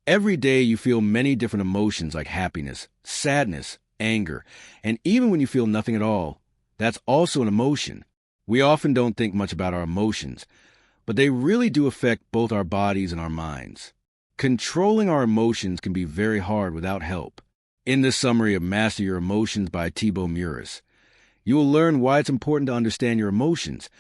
Every day you feel many different emotions like happiness, sadness, anger, and even when you feel nothing at all, that's also an emotion. We often don't think much about our emotions, but they really do affect both our bodies and our minds. Controlling our emotions can be very hard without help. In this summary of Master Your Emotions by Thibaut Meurisse, you will learn why it's important to understand your emotions.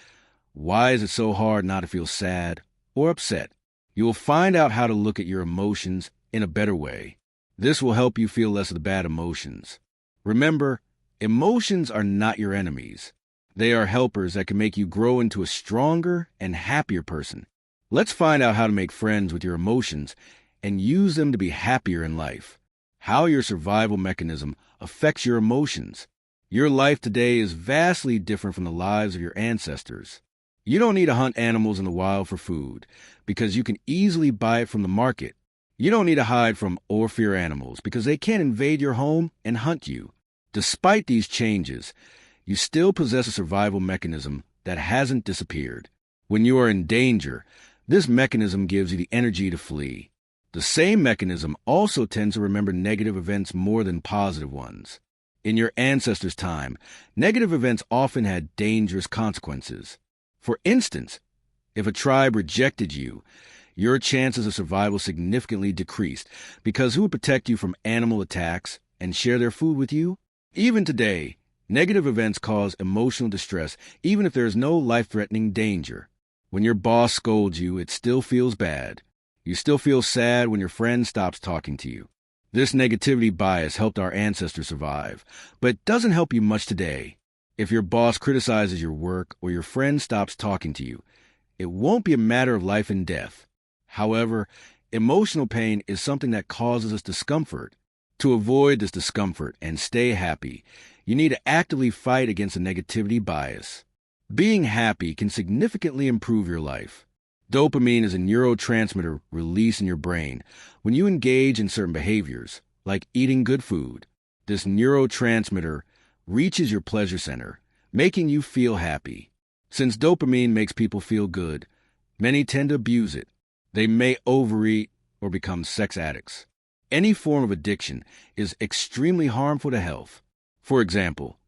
Why is it so hard not to feel sad or upset? You will find out how to look at your emotions in a better way. This will help you feel less of the bad emotions. Remember, emotions are not your enemies. They are helpers that can make you grow into a stronger and happier person. Let's find out how to make friends with your emotions and use them to be happier in life. How your survival mechanism affects your emotions. Your life today is vastly different from the lives of your ancestors. You don't need to hunt animals in the wild for food because you can easily buy it from the market. You don't need to hide from or fear animals because they can't invade your home and hunt you. Despite these changes, you still possess a survival mechanism that hasn't disappeared. When you are in danger, this mechanism gives you the energy to flee. The same mechanism also tends to remember negative events more than positive ones. In your ancestors' time, negative events often had dangerous consequences. For instance, if a tribe rejected you, your chances of survival significantly decreased because who would protect you from animal attacks and share their food with you? Even today, negative events cause emotional distress even if there is no life-threatening danger. When your boss scolds you, it still feels bad. You still feel sad when your friend stops talking to you. This negativity bias helped our ancestors survive, but it doesn't help you much today. If your boss criticizes your work or your friend stops talking to you, it won't be a matter of life and death. However, emotional pain is something that causes us discomfort. To avoid this discomfort and stay happy, you need to actively fight against the negativity bias. Being happy can significantly improve your life. Dopamine is a neurotransmitter released in your brain when you engage in certain behaviors, like eating good food. This neurotransmitter reaches your pleasure center, making you feel happy. Since dopamine makes people feel good, many tend to abuse it. They may overeat or become sex addicts. Any form of addiction is extremely harmful to health. For example,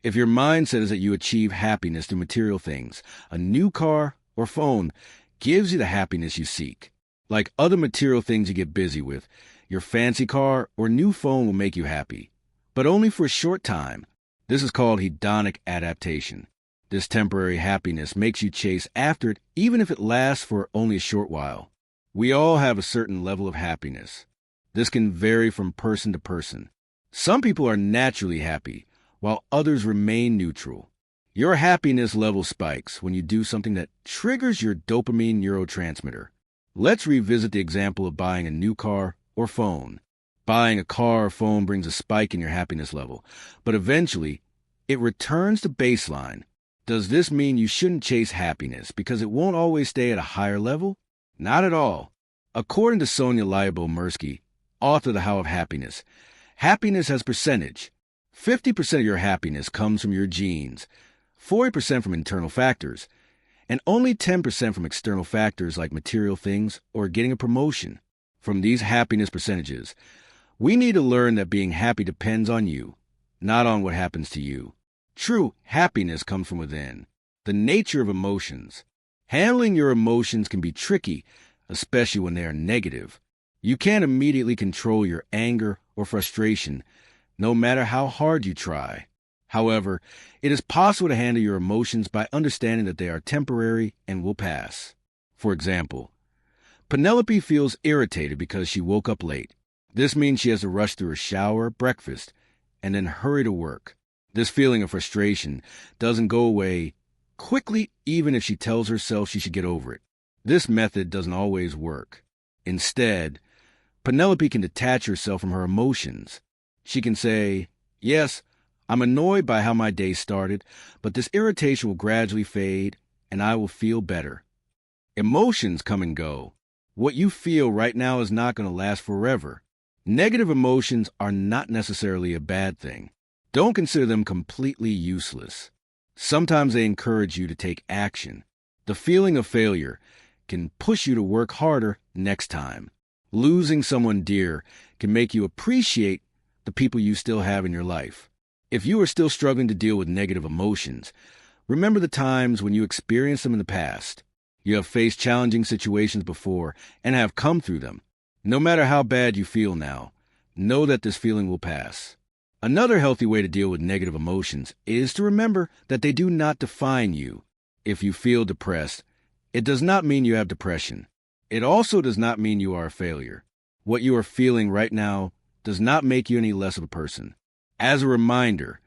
if your mindset is that you achieve happiness through material things, a new car or phone gives you the happiness you seek. Like other material things you get busy with, your fancy car or new phone will make you happy, but only for a short time. This is called hedonic adaptation. This temporary happiness makes you chase after it even if it lasts for only a short while. We all have a certain level of happiness. This can vary from person to person. Some people are naturally happy, while others remain neutral. Your happiness level spikes when you do something that triggers your dopamine neurotransmitter. Let's revisit the example of buying a new car or phone. Buying a car or phone brings a spike in your happiness level, but eventually, it returns to baseline. Does this mean you shouldn't chase happiness because it won't always stay at a higher level? Not at all. According to Sonia Lyubomirsky, author of The How of Happiness, happiness has percentage. 50% of your happiness comes from your genes, 40% from internal factors, and only 10% from external factors like material things or getting a promotion. From these happiness percentages, we need to learn that being happy depends on you, not on what happens to you. True happiness comes from within. The nature of emotions. Handling your emotions can be tricky, especially when they are negative. You can't immediately control your anger or frustration, no matter how hard you try. However, it is possible to handle your emotions by understanding that they are temporary and will pass. For example, Penelope feels irritated because she woke up late. This means she has to rush through a shower, breakfast, and then hurry to work. This feeling of frustration doesn't go away quickly even if she tells herself she should get over it. This method doesn't always work. Instead, Penelope can detach herself from her emotions. She can say, "Yes, I'm annoyed by how my day started, but this irritation will gradually fade and I will feel better." Emotions come and go. What you feel right now is not going to last forever. Negative emotions are not necessarily a bad thing. Don't consider them completely useless. Sometimes they encourage you to take action. The feeling of failure can push you to work harder next time. Losing someone dear can make you appreciate the people you still have in your life. If you are still struggling to deal with negative emotions, remember the times when you experienced them in the past. You have faced challenging situations before and have come through them. No matter how bad you feel now, know that this feeling will pass. Another healthy way to deal with negative emotions is to remember that they do not define you. If you feel depressed, it does not mean you have depression. It also does not mean you are a failure. What you are feeling right now does not make you any less of a person. As a reminder,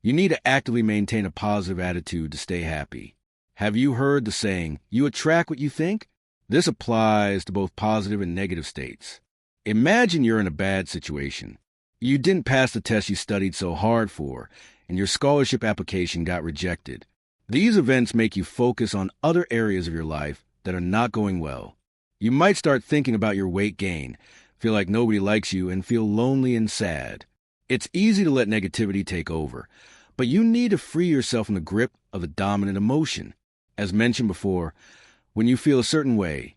you need to actively maintain a positive attitude to stay happy. Have you heard the saying, you attract what you think? This applies to both positive and negative states. Imagine you're in a bad situation. You didn't pass the test you studied so hard for, and your scholarship application got rejected. These events make you focus on other areas of your life that are not going well. You might start thinking about your weight gain, feel like nobody likes you, and feel lonely and sad. It's easy to let negativity take over, but you need to free yourself from the grip of the dominant emotion. As mentioned before, when you feel a certain way,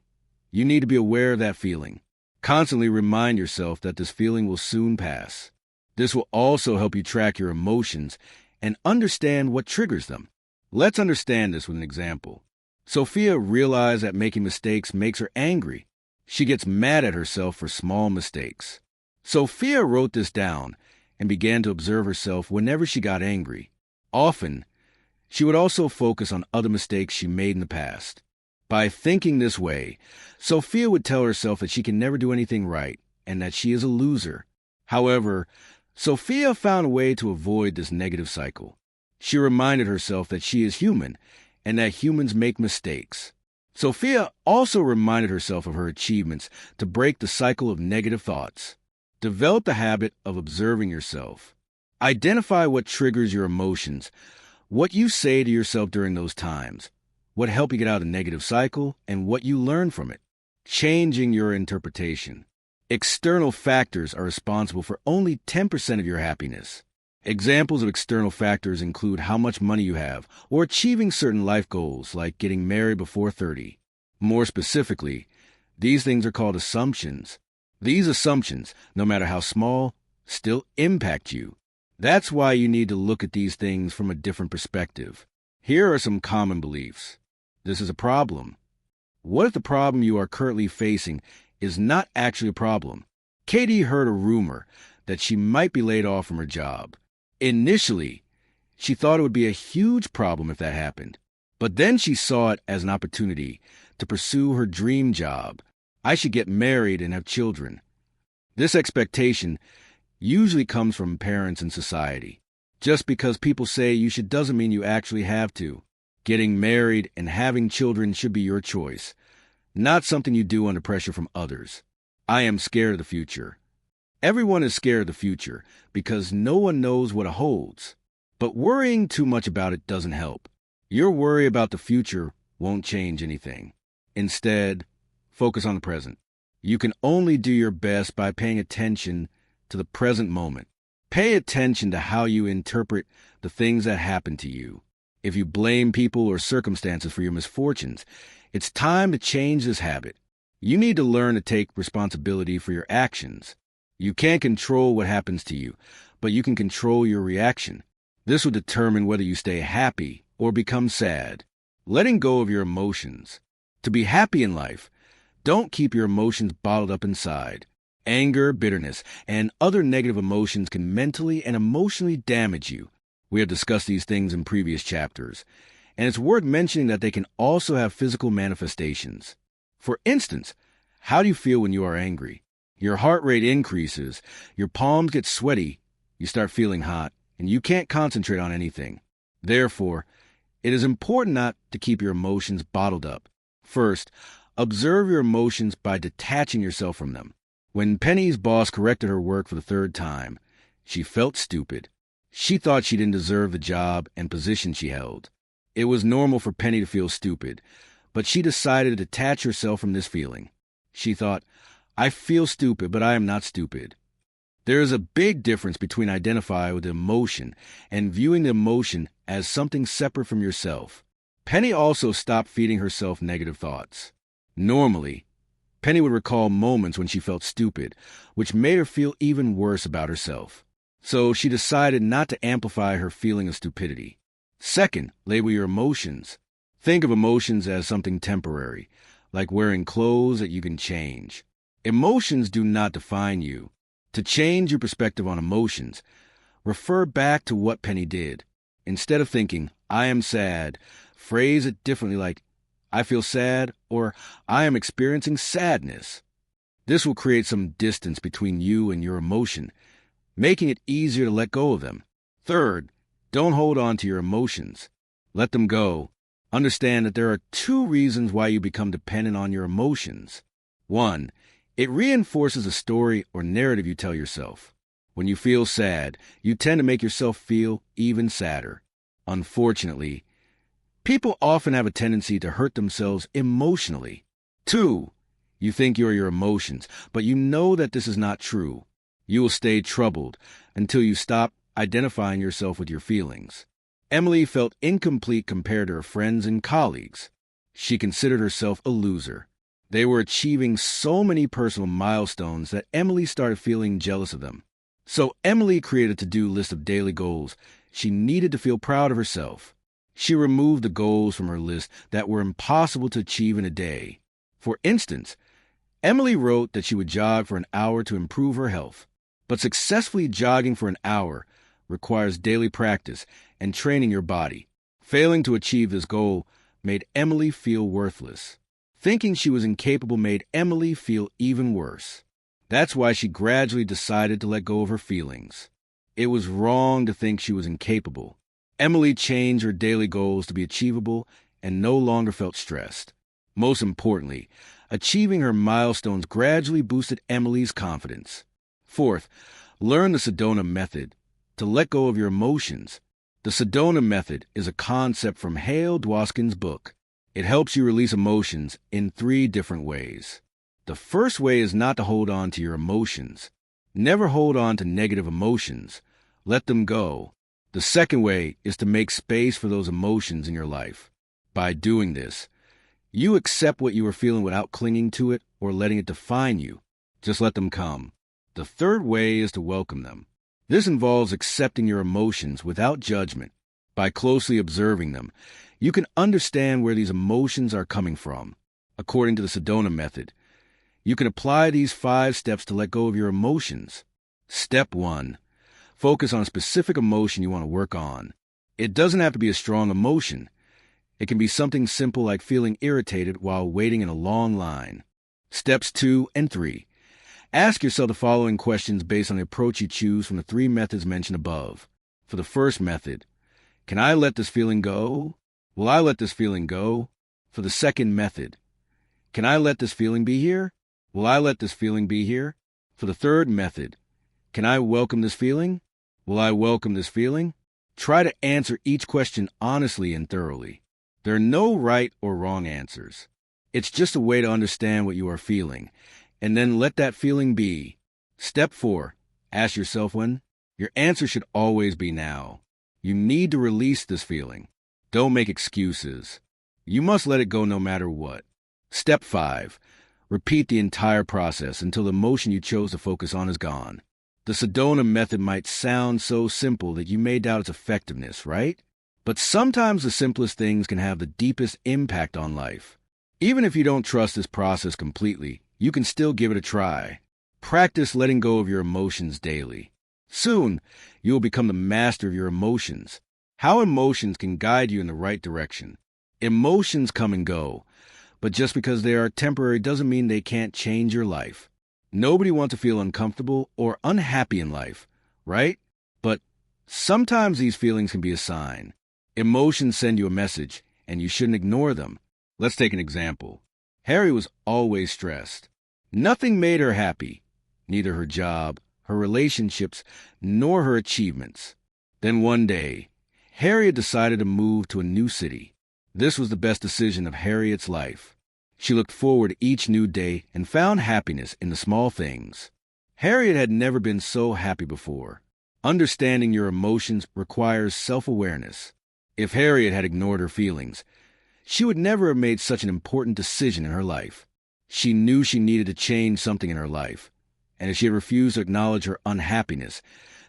you need to be aware of that feeling. Constantly remind yourself that this feeling will soon pass. This will also help you track your emotions and understand what triggers them. Let's understand this with an example. Sophia realized that making mistakes makes her angry. She gets mad at herself for small mistakes. Sophia wrote this down and began to observe herself whenever she got angry. Often, she would also focus on other mistakes she made in the past. By thinking this way, Sophia would tell herself that she can never do anything right and that she is a loser. However, Sophia found a way to avoid this negative cycle. She reminded herself that she is human and that humans make mistakes. Sophia also reminded herself of her achievements to break the cycle of negative thoughts. Develop the habit of observing yourself. Identify what triggers your emotions, what you say to yourself during those times, what helped you get out of the negative cycle, and what you learn from it. Changing your interpretation. External factors are responsible for only 10% of your happiness. Examples of external factors include how much money you have or achieving certain life goals like getting married before 30. More specifically, these things are called assumptions. These assumptions, no matter how small, still impact you. That's why you need to look at these things from a different perspective. Here are some common beliefs. This is a problem. What if the problem you are currently facing is not actually a problem? Katie heard a rumor that she might be laid off from her job. Initially, she thought it would be a huge problem if that happened. But then she saw it as an opportunity to pursue her dream job. I should get married and have children. This expectation usually comes from parents and society. Just because people say you should doesn't mean you actually have to. Getting married and having children should be your choice, not something you do under pressure from others. I am scared of the future. Everyone is scared of the future because no one knows what it holds. But worrying too much about it doesn't help. Your worry about the future won't change anything. Instead, focus on the present. You can only do your best by paying attention to the present moment. Pay attention to how you interpret the things that happen to you. If you blame people or circumstances for your misfortunes, it's time to change this habit. You need to learn to take responsibility for your actions. You can't control what happens to you, but you can control your reaction. This will determine whether you stay happy or become sad. Letting go of your emotions. To be happy in life, don't keep your emotions bottled up inside. Anger, bitterness, and other negative emotions can mentally and emotionally damage you. We have discussed these things in previous chapters, and it's worth mentioning that they can also have physical manifestations. For instance, how do you feel when you are angry? Your heart rate increases, your palms get sweaty, you start feeling hot, and you can't concentrate on anything. Therefore, it is important not to keep your emotions bottled up. First, observe your emotions by detaching yourself from them. When Penny's boss corrected her work for the third time, she felt stupid. She thought she didn't deserve the job and position she held. It was normal for Penny to feel stupid, but she decided to detach herself from this feeling. She thought, I feel stupid, but I am not stupid. There is a big difference between identifying with the emotion and viewing the emotion as something separate from yourself. Penny also stopped feeding herself negative thoughts. Normally, Penny would recall moments when she felt stupid, which made her feel even worse about herself. So she decided not to amplify her feeling of stupidity. Second, label your emotions. Think of emotions as something temporary, like wearing clothes that you can change. Emotions do not define you. To change your perspective on emotions, refer back to what Penny did. Instead of thinking, I am sad, phrase it differently like, I feel sad, or I am experiencing sadness. This will create some distance between you and your emotion, making it easier to let go of them. Third, don't hold on to your emotions. Let them go. Understand that there are two reasons why you become dependent on your emotions. One, it reinforces a story or narrative you tell yourself. When you feel sad, you tend to make yourself feel even sadder. Unfortunately, people often have a tendency to hurt themselves emotionally. Two, you think you are your emotions, but you know that this is not true. You will stay troubled until you stop identifying yourself with your feelings. Emily felt incomplete compared to her friends and colleagues. She considered herself a loser. They were achieving so many personal milestones that Emily started feeling jealous of them. So Emily created a to-do list of daily goals she needed to feel proud of herself. She removed the goals from her list that were impossible to achieve in a day. For instance, Emily wrote that she would jog for an hour to improve her health. But successfully jogging for an hour requires daily practice and training your body. Failing to achieve this goal made Emily feel worthless. Thinking she was incapable made Emily feel even worse. That's why she gradually decided to let go of her feelings. It was wrong to think she was incapable. Emily changed her daily goals to be achievable and no longer felt stressed. Most importantly, achieving her milestones gradually boosted Emily's confidence. Fourth, learn the Sedona Method to let go of your emotions. The Sedona Method is a concept from Hale Dwoskin's book. It helps you release emotions in 3 different ways. The first way is not to hold on to your emotions. Never hold on to negative emotions. Let them go. The second way is to make space for those emotions in your life. By doing this, you accept what you are feeling without clinging to it or letting it define you. Just let them come. The third way is to welcome them. This involves accepting your emotions without judgment. By closely observing them, you can understand where these emotions are coming from. According to the Sedona Method, you can apply these 5 steps to let go of your emotions. Step 1. Focus on a specific emotion you want to work on. It doesn't have to be a strong emotion. It can be something simple like feeling irritated while waiting in a long line. Steps 2 and 3. Ask yourself the following questions based on the approach you choose from the 3 methods mentioned above. For the first method, can I let this feeling go? Will I let this feeling go? For the second method, can I let this feeling be here? Will I let this feeling be here? For the third method, can I welcome this feeling? Will I welcome this feeling? Try to answer each question honestly and thoroughly. There are no right or wrong answers. It's just a way to understand what you are feeling, and then let that feeling be. Step 4. Ask yourself when. Your answer should always be now. You need to release this feeling. Don't make excuses. You must let it go no matter what. Step 5. Repeat the entire process until the emotion you chose to focus on is gone. The Sedona Method might sound so simple that you may doubt its effectiveness, right? But sometimes the simplest things can have the deepest impact on life. Even if you don't trust this process completely, you can still give it a try. Practice letting go of your emotions daily. Soon, you will become the master of your emotions. How emotions can guide you in the right direction. Emotions come and go, but just because they are temporary doesn't mean they can't change your life. Nobody wants to feel uncomfortable or unhappy in life, right? But sometimes these feelings can be a sign. Emotions send you a message, and you shouldn't ignore them. Let's take an example. Harry was always stressed. Nothing made her happy, neither her job, her relationships, nor her achievements. Then one day, Harriet decided to move to a new city. This was the best decision of Harriet's life. She looked forward to each new day and found happiness in the small things. Harriet had never been so happy before. Understanding your emotions requires self-awareness. If Harriet had ignored her feelings, she would never have made such an important decision in her life. She knew she needed to change something in her life, and if she had refused to acknowledge her unhappiness,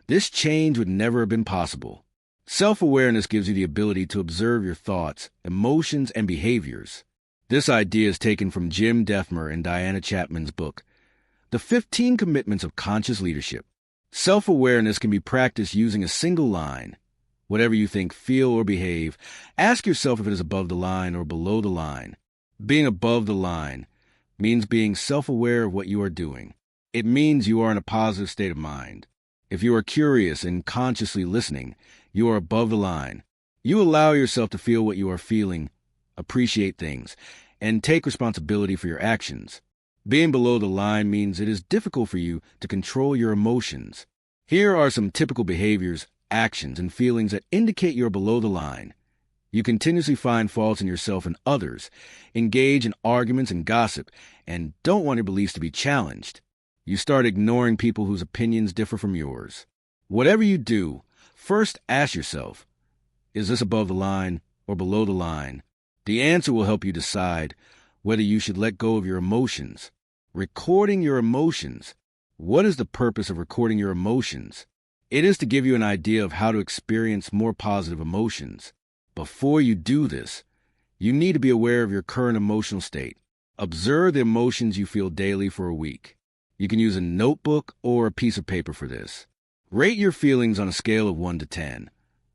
this change would never have been possible. Self-awareness gives you the ability to observe your thoughts, emotions, and behaviors. This idea is taken from Jim Dethmer and Diana Chapman's book, The 15 Commitments of Conscious Leadership. Self-awareness can be practiced using a single line. Whatever you think, feel, or behave, ask yourself if it is above the line or below the line. Being above the line means being self-aware of what you are doing. It means you are in a positive state of mind. If you are curious and consciously listening, you are above the line. You allow yourself to feel what you are feeling, appreciate things, and take responsibility for your actions. Being below the line means it is difficult for you to control your emotions. Here are some typical behaviors, actions, and feelings that indicate you're below the line. You continuously find faults in yourself and others, engage in arguments and gossip, and don't want your beliefs to be challenged. You start ignoring people whose opinions differ from yours. Whatever you do, first ask yourself, is this above the line or below the line? The answer will help you decide whether you should let go of your emotions. Recording your emotions. What is the purpose of recording your emotions? It is to give you an idea of how to experience more positive emotions. Before you do this, you need to be aware of your current emotional state. Observe the emotions you feel daily for a week. You can use a notebook or a piece of paper for this. Rate your feelings on a scale of 1 to 10,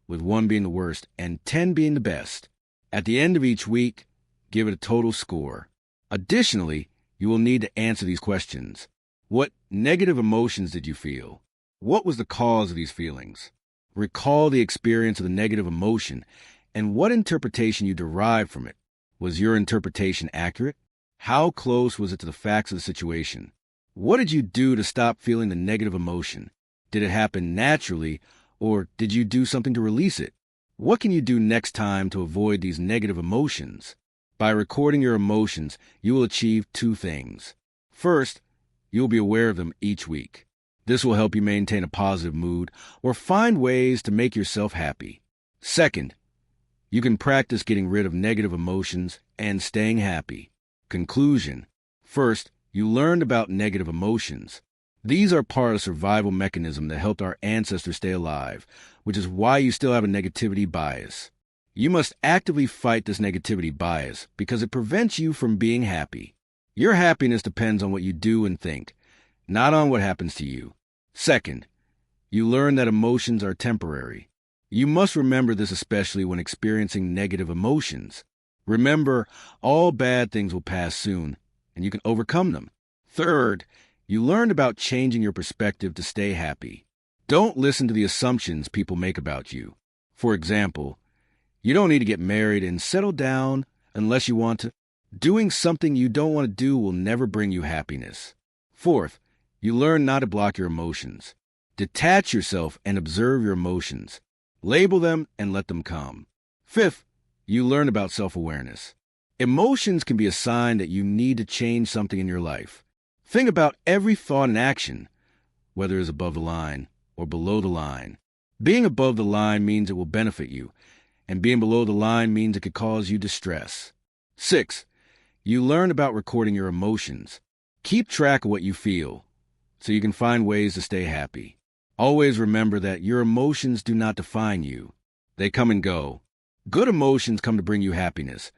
with 1 being the worst and 10 being the best. At the end of each week, give it a total score. Additionally, you will need to answer these questions. What negative emotions did you feel? What was the cause of these feelings? Recall the experience of the negative emotion and what interpretation you derived from it. Was your interpretation accurate? How close was it to the facts of the situation? What did you do to stop feeling the negative emotion? Did it happen naturally, or did you do something to release it? What can you do next time to avoid these negative emotions? By recording your emotions, you will achieve 2 things. First, you will be aware of them each week. This will help you maintain a positive mood or find ways to make yourself happy. Second, you can practice getting rid of negative emotions and staying happy. Conclusion. First, you learned about negative emotions. These are part of a survival mechanism that helped our ancestors stay alive, which is why you still have a negativity bias. You must actively fight this negativity bias because it prevents you from being happy. Your happiness depends on what you do and think, not on what happens to you. Second, you learn that emotions are temporary. You must remember this especially when experiencing negative emotions. Remember, all bad things will pass soon, and you can overcome them. Third, you learned about changing your perspective to stay happy. Don't listen to the assumptions people make about you. For example, you don't need to get married and settle down unless you want to. Doing something you don't want to do will never bring you happiness. Fourth, you learn not to block your emotions. Detach yourself and observe your emotions. Label them and let them come. Fifth, you learn about self-awareness. Emotions can be a sign that you need to change something in your life. Think about every thought and action, whether it's above the line or below the line. Being above the line means it will benefit you, and being below the line means it could cause you distress. 6. You learn about recording your emotions. Keep track of what you feel, so you can find ways to stay happy. Always remember that your emotions do not define you. They come and go. Good emotions come to bring you happiness,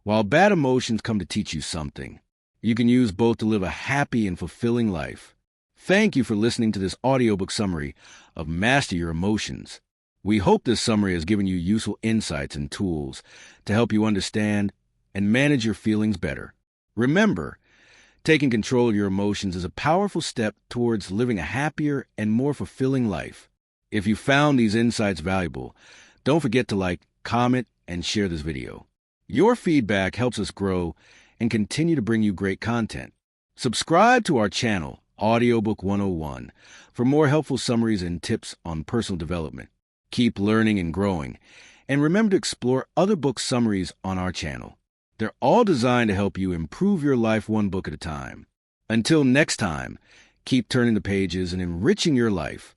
while bad emotions come to teach you something. You can use both to live a happy and fulfilling life. Thank you for listening to this audiobook summary of Master Your Emotions. We hope this summary has given you useful insights and tools to help you understand and manage your feelings better. Remember, taking control of your emotions is a powerful step towards living a happier and more fulfilling life. If you found these insights valuable, don't forget to like, comment, and share this video. Your feedback helps us grow and continue to bring you great content. Subscribe to our channel, Audiobook 101, for more helpful summaries and tips on personal development. Keep learning and growing, and remember to explore other book summaries on our channel. They're all designed to help you improve your life one book at a time. Until next time, keep turning the pages and enriching your life.